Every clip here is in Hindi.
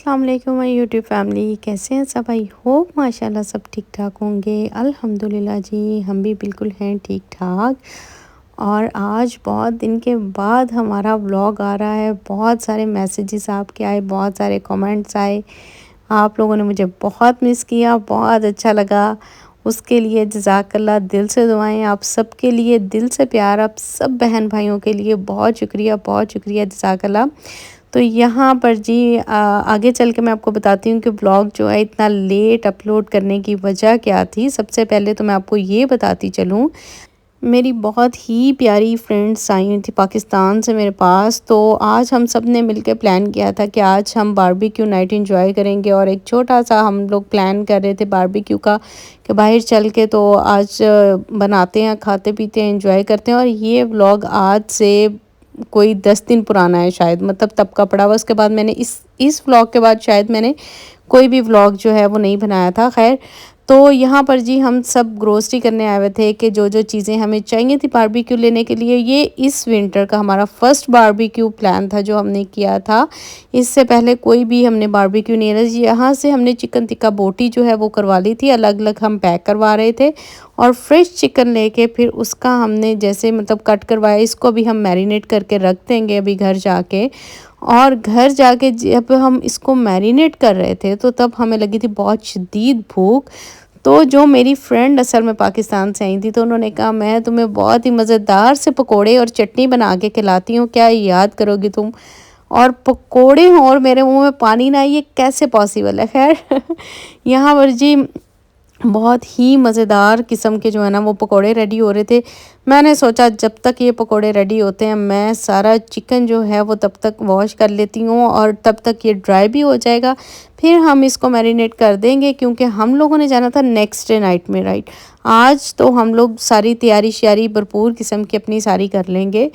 अस्सलाम वालेकुम माय यूट्यूब फैमिली, कैसे हैं सब? आई होप माशाल्लाह सब ठीक ठाक होंगे। अल्हम्दुलिल्लाह जी, हम भी बिल्कुल हैं ठीक ठाक। और आज बहुत दिन के बाद हमारा व्लॉग आ रहा है। बहुत सारे मैसेजेस आपके आए, बहुत सारे कमेंट्स आए। आप लोगों ने मुझे बहुत मिस किया, बहुत अच्छा लगा। उसके लिए जज़ाकल्लाह, दिल से दुआएं आप सबके लिए, दिल से प्यार आप सब बहन भाइयों के लिए। बहुत शुक्रिया जज़ाकल्लाह। तो यहाँ पर जी आगे चल के मैं आपको बताती हूँ कि ब्लॉग जो है इतना लेट अपलोड करने की वजह क्या थी। सबसे पहले तो मैं आपको ये बताती चलूँ, मेरी बहुत ही प्यारी फ्रेंड्स आई हुई थी पाकिस्तान से मेरे पास। तो आज हम सब ने मिलकर प्लान किया था कि आज हम बारबेक्यू नाइट एंजॉय करेंगे। और एक छोटा सा हम लोग प्लान कर रहे थे बारबेक्यू का, कि बाहर चल के तो आज बनाते हैं, खाते पीते हैं, एंजॉय करते हैं। और ये व्लॉग आज से कोई 10 दिन पुराना है शायद, मतलब तब का पड़ा हुआ। उसके बाद मैंने इस व्लॉग के बाद शायद मैंने कोई भी व्लॉग जो है वो नहीं बनाया था। खैर, तो यहाँ पर जी हम सब ग्रोसरी करने आए हुए थे कि जो जो चीज़ें हमें चाहिए थी बारबेक्यू लेने के लिए। ये इस विंटर का हमारा फर्स्ट बारबेक्यू प्लान था जो हमने किया था। इससे पहले कोई भी हमने बारबेक्यू नहीं रहा। यहाँ से हमने चिकन टिक्का बोटी जो है वो करवा ली थी, अलग अलग हम पैक करवा रहे थे। और फ्रेश चिकन लेके फिर उसका हमने जैसे मतलब कट करवाया, इसको भी हम मैरिनेट करके रख देंगे अभी घर जाके। और घर जाके जब हम इसको मैरिनेट कर रहे थे तो तब हमें लगी थी बहुत शदीद भूख। तो जो मेरी फ्रेंड असल में पाकिस्तान से आई थी, तो उन्होंने कहा मैं तुम्हें बहुत ही मज़ेदार से पकोड़े और चटनी बना के खिलाती हूँ, क्या याद करोगी तुम? और पकोड़े हों और मेरे मुंह में पानी ना आए, ये कैसे पॉसिबल है? खैर यहाँ पर जी बहुत ही मज़ेदार किस्म के जो है ना वो पकोड़े रेडी हो रहे थे। मैंने सोचा जब तक ये पकोड़े रेडी होते हैं मैं सारा चिकन जो है वो तब तक वॉश कर लेती हूँ और तब तक ये ड्राई भी हो जाएगा। फिर हम इसको मैरिनेट कर देंगे, क्योंकि हम लोगों ने जाना था नेक्स्ट डे नाइट में, राइट। आज तो हम लोग सारी तैयारी श्यारी भरपूर किस्म की अपनी सारी कर लेंगे।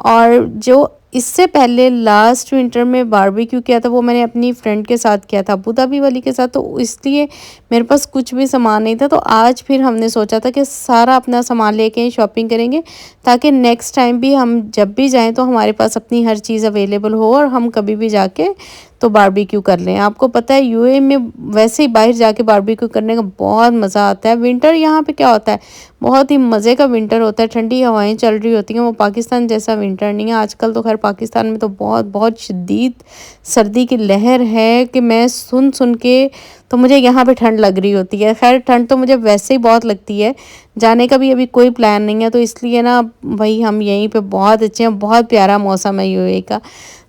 और जो इससे पहले लास्ट विंटर में बारबेक्यू किया था वो मैंने अपनी फ्रेंड के साथ किया था, अबू धाबी वाली के साथ। तो इसलिए मेरे पास कुछ भी सामान नहीं था। तो आज फिर हमने सोचा था कि सारा अपना सामान लेके शॉपिंग करेंगे, ताकि नेक्स्ट टाइम भी हम जब भी जाएं तो हमारे पास अपनी हर चीज़ अवेलेबल हो और हम कभी भी जाके तो बारबेक्यू कर लें। आपको पता है यूएई में वैसे ही बाहर जाके बारबेक्यू करने का बहुत मज़ा आता है। विंटर यहाँ पे क्या होता है, बहुत ही मज़े का विंटर होता है, ठंडी हवाएं चल रही होती हैं। वो पाकिस्तान जैसा विंटर नहीं है। आजकल तो खैर पाकिस्तान में तो बहुत बहुत शदीद सर्दी की लहर है कि मैं सुन सुन के तो मुझे यहाँ पे ठंड लग रही होती है। खैर ठंड तो मुझे वैसे ही बहुत लगती है। जाने का भी अभी कोई प्लान नहीं है, तो इसलिए ना भाई हम यहीं पे बहुत अच्छे हैं, बहुत प्यारा मौसम है यूएई का।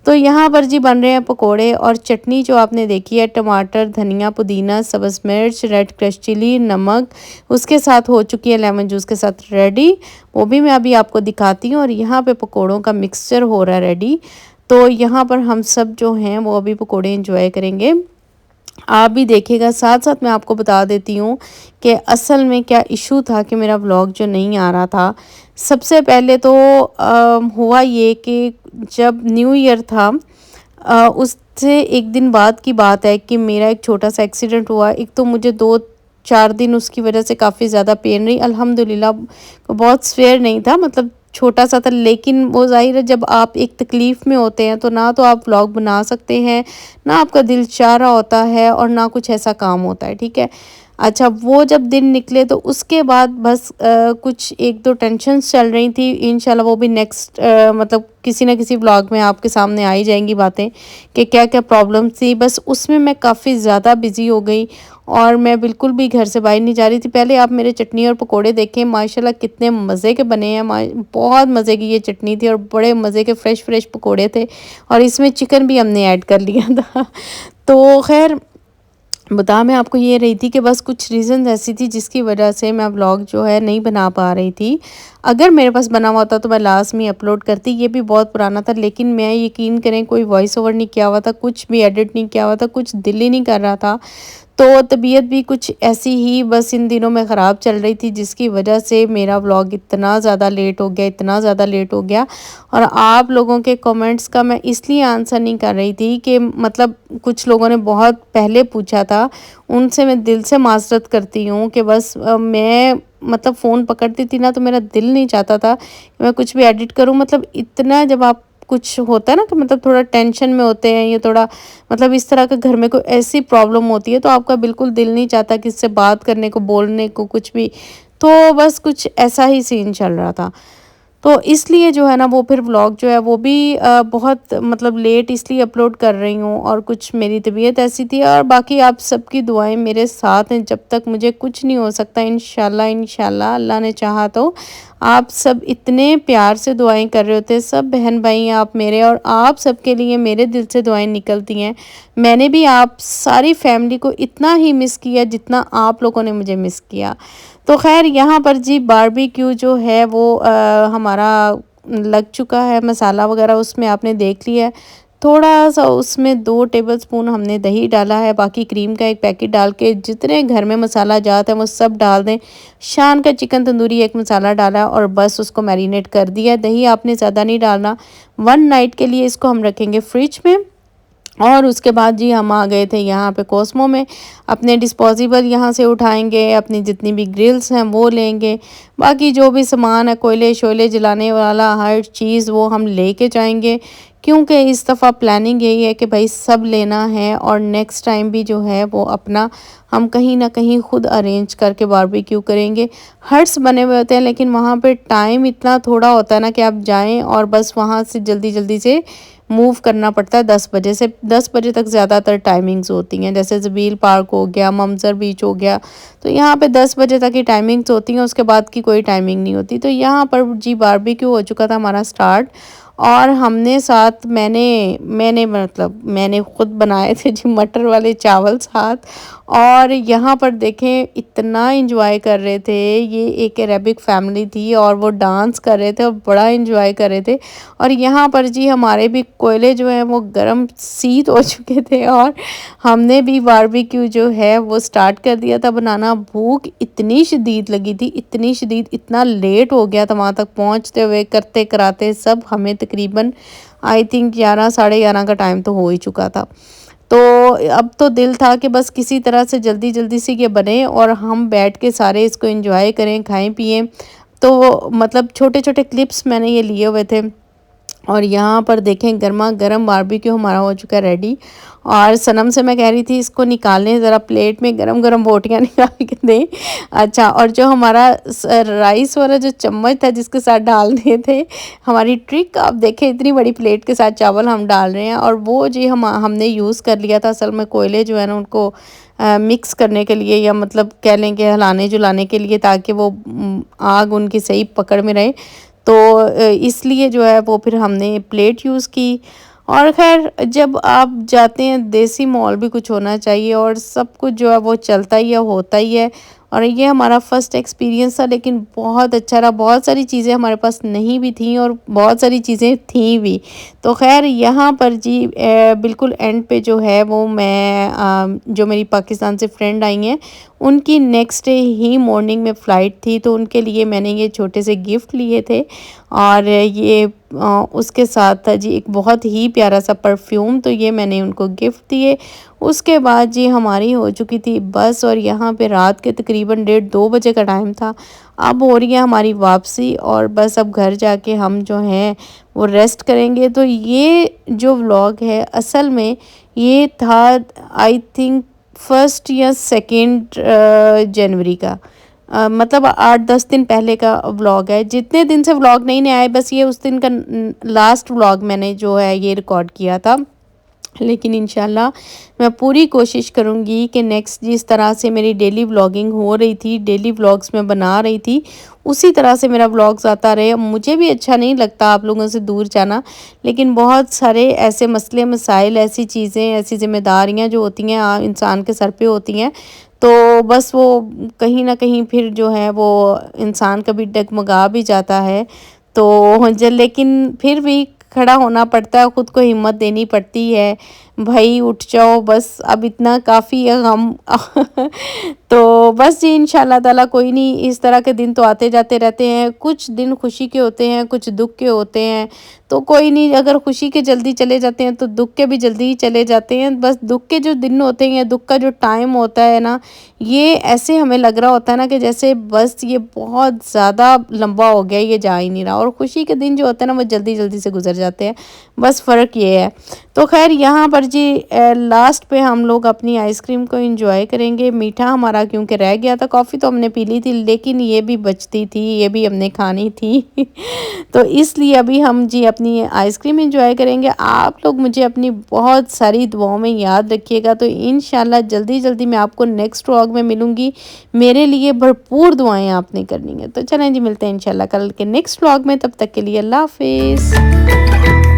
तो यहाँ पर जी बन रहे हैं पकोड़े और चटनी जो आपने देखी है, टमाटर, धनिया, पुदीना, सब्ज़ मिर्च, रेड क्रश चिली, नमक, उसके साथ हो चुकी है लेमन जूस के साथ रेडी। वो भी मैं अभी आपको दिखाती हूँ। और यहाँ पे पकोड़ों का मिक्सचर हो रहा है रेडी। तो यहाँ पर हम सब जो हैं वो अभी पकोड़े इंजॉय करेंगे, आप भी देखिएगा। साथ साथ मैं आपको बता देती हूँ कि असल में क्या इशू था कि मेरा व्लॉग जो नहीं आ रहा था। सबसे पहले तो हुआ ये कि जब न्यू ईयर था, उससे एक दिन बाद की बात है कि मेरा एक छोटा सा एक्सीडेंट हुआ। एक तो मुझे 2-4 दिन उसकी वजह से काफ़ी ज़्यादा पेन रही। अल्हम्दुलिल्लाह बहुत स्वेयर नहीं था, मतलब छोटा सा था। लेकिन वो ज़ाहिर है जब आप एक तकलीफ़ में होते हैं तो ना तो आप व्लॉग बना सकते हैं, ना आपका दिल चाह रहा होता है, और ना कुछ ऐसा काम होता है, ठीक है। अच्छा, वो जब दिन निकले तो उसके बाद बस कुछ 1-2 टेंशन्स चल रही थी। इंशाल्लाह वो भी नेक्स्ट मतलब किसी न किसी व्लॉग में आपके सामने आ ही जाएंगी बातें कि क्या क्या प्रॉब्लम थी। बस उसमें मैं काफ़ी ज़्यादा बिज़ी हो गई और मैं बिल्कुल भी घर से बाहर नहीं जा रही थी। पहले आप मेरे चटनी और पकोड़े देखें, माशाल्लाह कितने मज़े के बने हैं। बहुत मज़े की ये चटनी थी और बड़े मज़े के फ़्रेश फ़्रेश पकोड़े थे, और इसमें चिकन भी हमने ऐड कर लिया था। तो खैर बता मैं आपको ये रही थी कि बस कुछ रीज़न ऐसी थी जिसकी वजह से मैं व्लॉग जो है नहीं बना पा रही थी। अगर मेरे पास बना हुआ था तो मैं लास्ट में अपलोड करती। ये भी बहुत पुराना था, लेकिन मैं यकीन करें कोई वॉइस ओवर नहीं किया हुआ था, कुछ भी एडिट नहीं किया हुआ था, कुछ दिल ही नहीं कर रहा था। तो तबीयत भी कुछ ऐसी ही बस इन दिनों में ख़राब चल रही थी, जिसकी वजह से मेरा व्लॉग इतना ज़्यादा लेट हो गया, इतना ज़्यादा लेट हो गया। और आप लोगों के कमेंट्स का मैं इसलिए आंसर नहीं कर रही थी कि मतलब कुछ लोगों ने बहुत पहले पूछा था, उनसे मैं दिल से माज़रत करती हूँ कि बस मैं मतलब फ़ोन पकड़ती थी ना तो मेरा दिल नहीं चाहता था कि मैं कुछ भी एडिट करूँ। मतलब इतना जब आप कुछ होता है ना कि मतलब थोड़ा टेंशन में होते हैं, या थोड़ा मतलब इस तरह का घर में कोई ऐसी प्रॉब्लम होती है, तो आपका बिल्कुल दिल नहीं चाहता किससे बात करने को, बोलने को कुछ भी। तो बस कुछ ऐसा ही सीन चल रहा था। तो इसलिए जो है ना वो फिर व्लॉग जो है वो भी बहुत मतलब लेट इसलिए अपलोड कर रही हूँ, और कुछ मेरी तबीयत ऐसी थी, और बाकी आप सबकी दुआएं मेरे साथ हैं। जब तक मुझे कुछ नहीं हो सकता, इंशाल्लाह इंशाल्लाह अल्लाह ने चाहा तो। आप सब इतने प्यार से दुआएं कर रहे होते हैं, सब बहन भाई हैं आप मेरे, और आप सबके लिए मेरे दिल से दुआएं निकलती हैं। मैंने भी आप सारी फैमिली को इतना ही मिस किया जितना आप लोगों ने मुझे मिस किया। तो ख़ैर यहाँ पर जी बारबेक्यू जो है वो हमारा लग चुका है, मसाला वगैरह उसमें आपने देख लिया है। थोड़ा-सा उसमें 2 टेबलस्पून हमने दही डाला है, बाकी क्रीम का 1 पैकेट डाल के जितने घर में मसाला जाता है वो सब डाल दें। शान का चिकन तंदूरी 1 मसाला डाला और बस उसको मैरिनेट कर दिया। दही आपने ज़्यादा नहीं डालना। 1 नाइट के लिए इसको हम रखेंगे फ्रिज में। और उसके बाद जी हम आ गए थे यहाँ पे कॉस्मो में। अपने डिस्पोजेबल यहाँ से उठाएंगे, अपनी जितनी भी ग्रिल्स हैं वो लेंगे, बाकी जो भी सामान है कोयले शोले जलाने वाला हर चीज़ वो हम लेके जाएंगे, क्योंकि इस दफ़ा प्लानिंग यही है कि भाई सब लेना है। और नेक्स्ट टाइम भी जो है वो अपना हम कहीं ना कहीं ख़ुद अरेंज करके बारबेक्यू करेंगे। हट्स बने हुए होते हैं, लेकिन वहाँ पे टाइम इतना थोड़ा होता है ना कि आप जाएं और बस वहाँ से जल्दी जल्दी से मूव करना पड़ता है। 10 बजे से 10 बजे तक ज़्यादातर टाइमिंग्स होती हैं, जैसे ज़बील पार्क हो गया, ममज़र बीच हो गया, तो यहाँ पे 10 बजे तक ही टाइमिंग्स होती हैं, उसके बाद की कोई टाइमिंग नहीं होती। तो यहाँ पर जी बारबेक्यू हो चुका था हमारा स्टार्ट, और हमने साथ मैंने खुद बनाए थे जी मटर वाले चावल साथ। और यहाँ पर देखें इतना एंजॉय कर रहे थे, ये एक अरेबिक फैमिली थी और वो डांस कर रहे थे और बड़ा एंजॉय कर रहे थे। और यहाँ पर जी हमारे भी कोयले जो हैं वो गरम सीत हो चुके थे, और हमने भी बारबेक्यू जो है वो स्टार्ट कर दिया था बनाना। भूख इतनी शदीद लगी थी, इतनी शदीद, इतना लेट हो गया था वहाँ तक पहुँचते हुए, करते कराते सब हमें तकरीबन आई थिंक 11 साढ़े 11 का टाइम तो हो ही चुका था। तो अब तो दिल था कि बस किसी तरह से जल्दी जल्दी से ये बने और हम बैठ के सारे इसको एंजॉय करें, खाएं पिएं। तो मतलब छोटे छोटे क्लिप्स मैंने ये लिए हुए थे। और यहाँ पर देखें गर्मा गर्म बारबेक्यू हमारा हो चुका है रेडी। और सनम से मैं कह रही थी इसको निकालने ज़रा प्लेट में गरम गरम बोटियाँ निकाल के दें। अच्छा, और जो हमारा राइस वाला जो चम्मच था जिसके साथ डालने थे, हमारी ट्रिक आप देखें, इतनी बड़ी प्लेट के साथ चावल हम डाल रहे हैं, और वो जी हमने यूज़ कर लिया था। असल में कोयले जो है ना उनको मिक्स करने के लिए, या मतलब कह लें कि हिलाने जुलाने के लिए, ताकि वो आग उनकी सही पकड़ में रहे। तो इसलिए जो है वो फिर हमने प्लेट यूज़ की। और ख़ैर जब आप जाते हैं देसी माहौल भी कुछ होना चाहिए, और सब कुछ जो है वो चलता ही है, होता ही है। और ये हमारा फ़र्स्ट एक्सपीरियंस था, लेकिन बहुत अच्छा रहा। बहुत सारी चीज़ें हमारे पास नहीं भी थी और बहुत सारी चीज़ें थी भी। तो ख़ैर यहाँ पर जी बिल्कुल एंड पे जो है वो मैं जो मेरी पाकिस्तान से फ्रेंड आई हैं, उनकी नेक्स्ट डे ही मॉर्निंग में फ़्लाइट थी, तो उनके लिए मैंने ये छोटे से गिफ्ट लिए थे। और ये उसके साथ था जी एक बहुत ही प्यारा सा परफ्यूम, तो ये मैंने उनको गिफ्ट दिए। उसके बाद जी हमारी हो चुकी थी बस, और यहाँ पे रात के तकरीबन 1:30-2 बजे का टाइम था। अब हो रही है हमारी वापसी, और बस अब घर जाके हम जो हैं वो रेस्ट करेंगे। तो ये जो व्लॉग है असल में ये था आई थिंक 1 या 2 जनवरी का, मतलब 8-10 दिन पहले का व्लॉग है। जितने दिन से व्लॉग नहीं आए, बस ये उस दिन का लास्ट व्लॉग मैंने जो है ये रिकॉर्ड किया था। लेकिन इंशाल्लाह मैं पूरी कोशिश करूँगी कि नेक्स्ट जिस तरह से मेरी डेली व्लॉगिंग हो रही थी, डेली व्लॉग्स मैं बना रही थी, उसी तरह से मेरा व्लॉग्स आता रहे। मुझे भी अच्छा नहीं लगता आप लोगों से दूर जाना, लेकिन बहुत सारे ऐसे मसले मसाइल, ऐसी चीज़ें, ऐसी ज़िम्मेदारियाँ जो होती हैं इंसान के सर पे होती हैं, तो बस वो कहीं ना कहीं फिर जो है वो इंसान कभी डगमगा भी जाता है। तो लेकिन फिर भी खड़ा होना पड़ता है, ख़ुद को हिम्मत देनी पड़ती है, भाई उठ जाओ, बस अब इतना काफ़ी है हम। तो बस जी इंशाल्लाह ताला कोई नहीं, इस तरह के दिन तो आते जाते रहते हैं। कुछ दिन खुशी के होते हैं, कुछ दुख के होते हैं। तो कोई नहीं, अगर खुशी के जल्दी चले जाते हैं तो दुख के भी जल्दी ही चले जाते हैं। बस दुख के जो दिन होते हैं, दुख का जो टाइम होता है ना, ये ऐसे हमें लग रहा होता है ना कि जैसे बस ये बहुत ज़्यादा लंबा हो गया, ये जा ही नहीं रहा। और खुशी के दिन जो होते हैं ना, वो जल्दी जल्दी से गुजर जाते हैं। बस फ़र्क ये है। तो खैर यहाँ पर जी लास्ट पे हम लोग अपनी आइसक्रीम को एंजॉय करेंगे। मीठा हमारा क्योंकि रह गया था, कॉफ़ी तो हमने पी ली थी, लेकिन ये भी बचती थी, ये भी हमने खानी थी तो इसलिए अभी हम जी अपनी आइसक्रीम एंजॉय करेंगे। आप लोग मुझे अपनी बहुत सारी दुआओं में याद रखिएगा। तो इंशाल्लाह जल्दी जल्दी मैं आपको नेक्स्ट व्लॉग में मिलूँगी। मेरे लिए भरपूर दुआएं आपने करनी है। तो चलें जी, मिलते हैं इंशाल्लाह कल के नेक्स्ट व्लॉग में। तब तक के लिए अल्लाह हाफिज़।